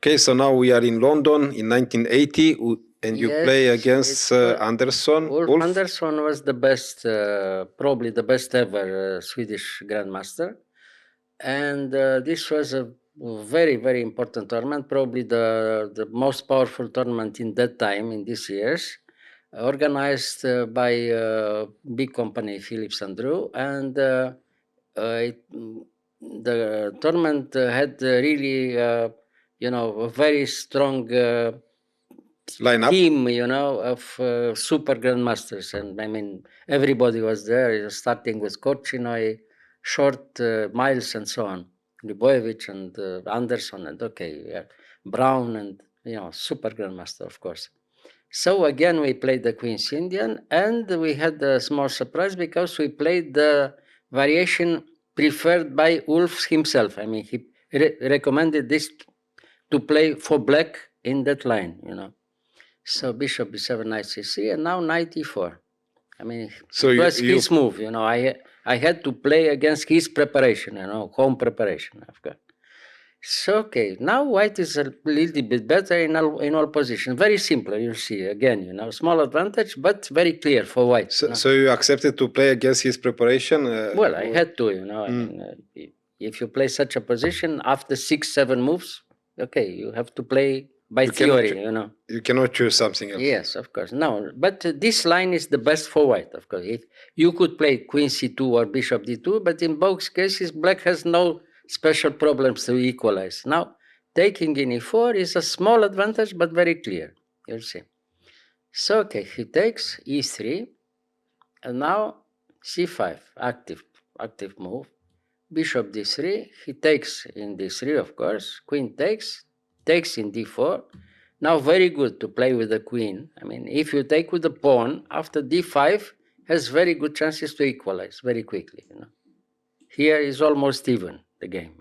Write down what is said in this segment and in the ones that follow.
Okay, so now we are in London in 1980, and you play against Andersson. Ulf Andersson was the best, probably the best ever Swedish grandmaster. And this was a very, very important tournament, probably the most powerful tournament in that time, in these years, organized by a big company, Philips and Drew. And the tournament had really, a very strong lineup team, of super grandmasters. And I mean, everybody was there, starting with Korchinoi, Short, Miles, and so on. Libojevic and Andersson, and Brown, and super grandmaster, of course. So again, we played the Queen's Indian, and we had a small surprise because we played the variation preferred by Ulf himself. I mean, he recommended this to play for black in that line, So bishop b7, knight c3, and now knight e4. I mean, so it was his move, I had to play against his preparation, home preparation, of course. So, okay, now white is a little bit better in all positions. Very simple, you see, again, small advantage, but very clear for white. So you accepted to play against his preparation? Well, I had to, I mean, if you play such a position, after 6-7 moves, okay, you have to play by theory, You cannot choose something else. Yes, of course. No, but this line is the best for white, of course. If you could play queen c2 or bishop d2, but in both cases, black has no special problems to equalize. Now, taking in e4 is a small advantage, but very clear. You'll see. So, okay, he takes e3, and now c5, active move. Bishop d3, he takes in d3, of course. Queen takes in d4. Now, very good to play with the queen. I mean, if you take with the pawn, after d5, has very good chances to equalize very quickly, Here is almost even, the game,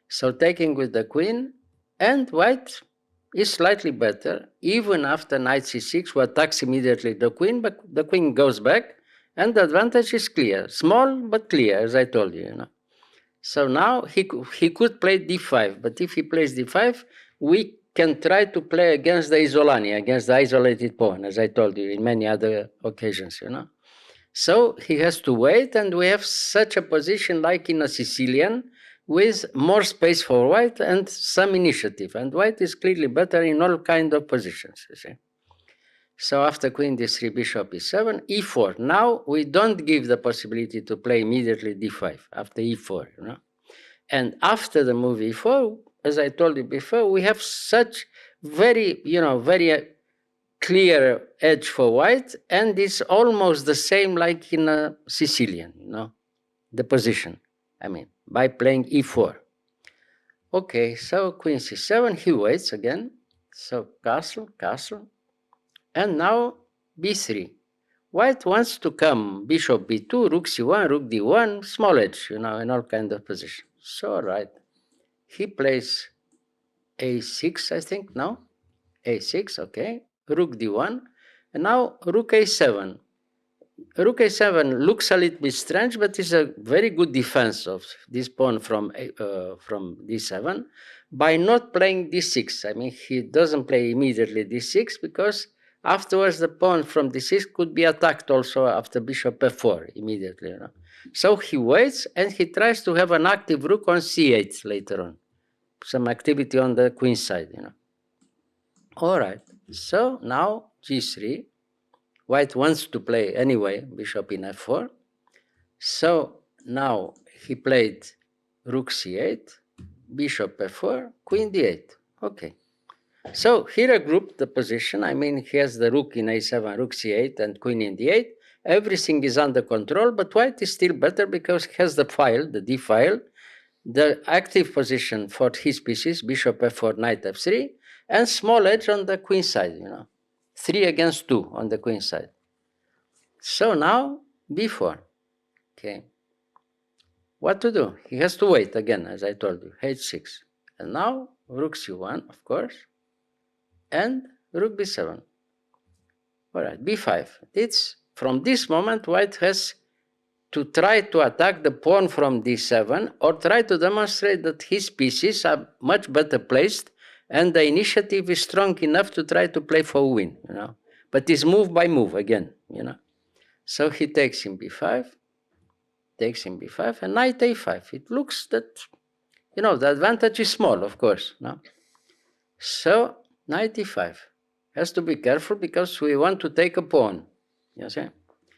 So taking with the queen, and white is slightly better, even after knight c6, who attacks immediately the queen, but the queen goes back, and the advantage is clear. Small, but clear, as I told you, So now he could play d5, but if he plays d5, we can try to play against the Isolani, against the isolated pawn, as I told you in many other occasions, So he has to wait, and we have such a position like in a Sicilian, with more space for white and some initiative. And white is clearly better in all kinds of positions, you see. So after queen d3, bishop e7, e4. Now we don't give the possibility to play immediately d5 after e4, And after the move e4, as I told you before, we have such very, very clear edge for white, and it's almost the same like in a Sicilian, the position, I mean, by playing e4. Okay, so queen c7, he waits again. So castle, and now b3. White wants to come bishop b2, rook c1, rook d1, small edge, in all kinds of positions. So, right, he plays a6, I think, no? a6, okay, rook d1, and now rook a7. Rook a7 looks a little bit strange, but it's a very good defense of this pawn from d7 by not playing d6. I mean, he doesn't play immediately d6 because afterwards the pawn from d6 could be attacked also after bishop f4 immediately. So he waits, and he tries to have an active rook on c8 later on. Some activity on the queen side, All right, so now g3. White wants to play anyway, bishop in f4. So now he played rook c8, bishop f4, queen d8. Okay. So here I grouped the position. I mean, he has the rook in a7, rook c8, and queen in d8. Everything is under control, but white is still better because he has the file, the d file, the active position for his pieces, bishop f4, knight f3, and small edge on the queen side, 3 against 2 on the queen side. So now b4. Okay. What to do? He has to wait again, as I told you, h6. And now rook c1, of course, and rook b7. All right, b5. It's from this moment, white has to try to attack the pawn from d7 or try to demonstrate that his pieces are much better placed and the initiative is strong enough to try to play for win, but it's move by move again, So he takes in b5, and knight a5. It looks that, the advantage is small, of course, no? So knight e5. Has to be careful because we want to take a pawn, you see?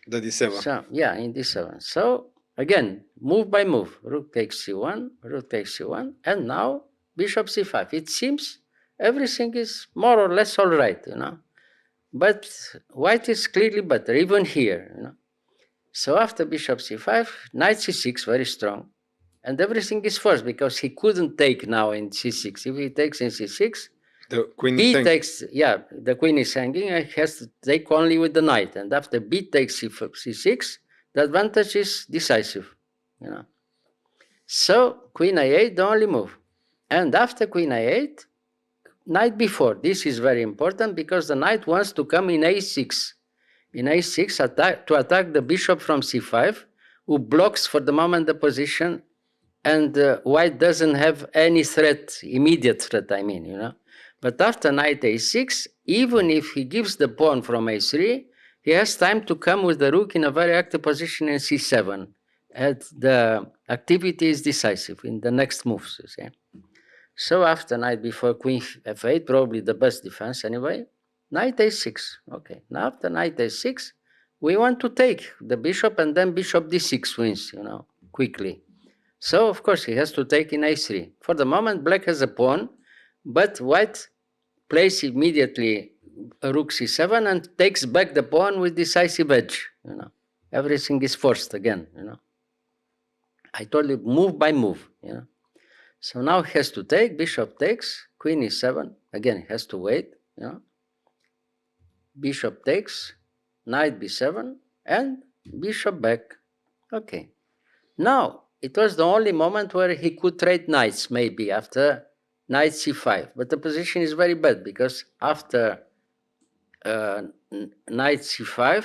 The d7. So, yeah, in d7. So, again, move by move. Rook takes c1, and now bishop c5. It seems everything is more or less all right, But white is clearly better, even here, So after bishop c5, knight c6, very strong. And everything is forced because he couldn't take now in c6. If he takes in c6, the queen B is takes, the queen is hanging, and he has to take only with the knight. And after B takes c6, the advantage is decisive, So queen a8, the only move. And after queen a8, knight b4. This is very important because the knight wants to come in a6. In a6 to attack the bishop from c5, who blocks for the moment the position, and white doesn't have any threat, immediate threat, I mean, But after knight a6, even if he gives the pawn from a3, he has time to come with the rook in a very active position in c7. And the activity is decisive in the next moves, you see. So after knight before queen f8, probably the best defense anyway, knight a6. Okay, now after knight a6, we want to take the bishop, and then bishop d6 wins, quickly. So, of course, he has to take in a3. For the moment, black has a pawn, but white plays immediately rook c7 and takes back the pawn with decisive edge, Everything is forced again, I told you, move by move, So now he has to take, bishop takes, queen e7, again, he has to wait, Bishop takes, knight b7, and bishop back. Okay. Now, it was the only moment where he could trade knights, maybe, after knight c5. But the position is very bad, because after knight c5,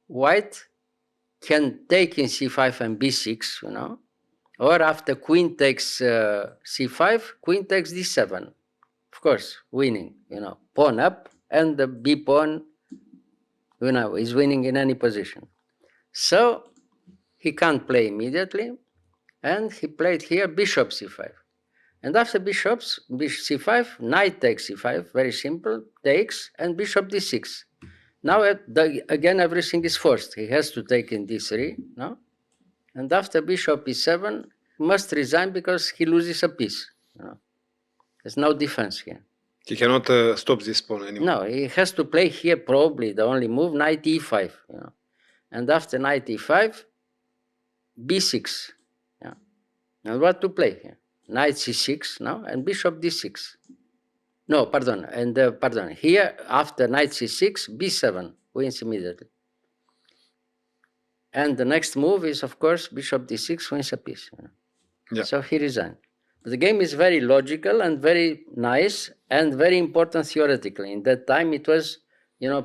white can take in c5 and b6, or after queen takes c5, queen takes d7. Of course, winning, pawn up, and the b pawn, is winning in any position. So he can't play immediately, and he played here bishop c5. And after bishop c5, knight takes c5, very simple, takes, and bishop d6. Now, again, everything is forced. He has to take in d3, no? And after bishop e7, he must resign because he loses a piece. There's no defense here. He cannot stop this pawn anymore. No, he has to play here probably the only move, knight e5. And after knight e5, b6. And what to play here? Knight c6 now, and bishop d6. No, pardon. And here after knight c6, b7 wins immediately. And the next move is, of course, bishop d6 wins a piece. Yeah. So he resigned. The game is very logical and very nice and very important theoretically. In that time, it was,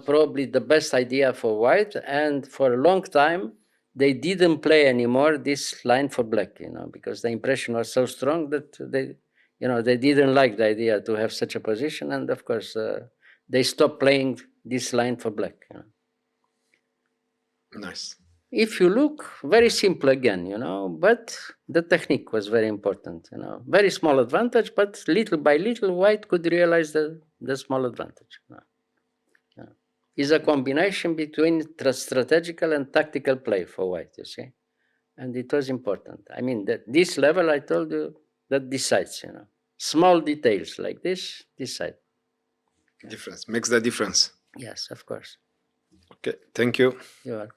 probably the best idea for white, and for a long time, they didn't play anymore this line for black, because the impression was so strong that they didn't like the idea to have such a position, and of course, they stopped playing this line for black. Nice. If you look, very simple again, but the technique was very important, Very small advantage, but little by little, white could realize the small advantage. It's a combination between strategical and tactical play for white, you see. And it was important. I mean, this level, I told you, that decides, Small details like this decide. Difference, makes the difference. Yes, of course. Okay, thank you. You're welcome.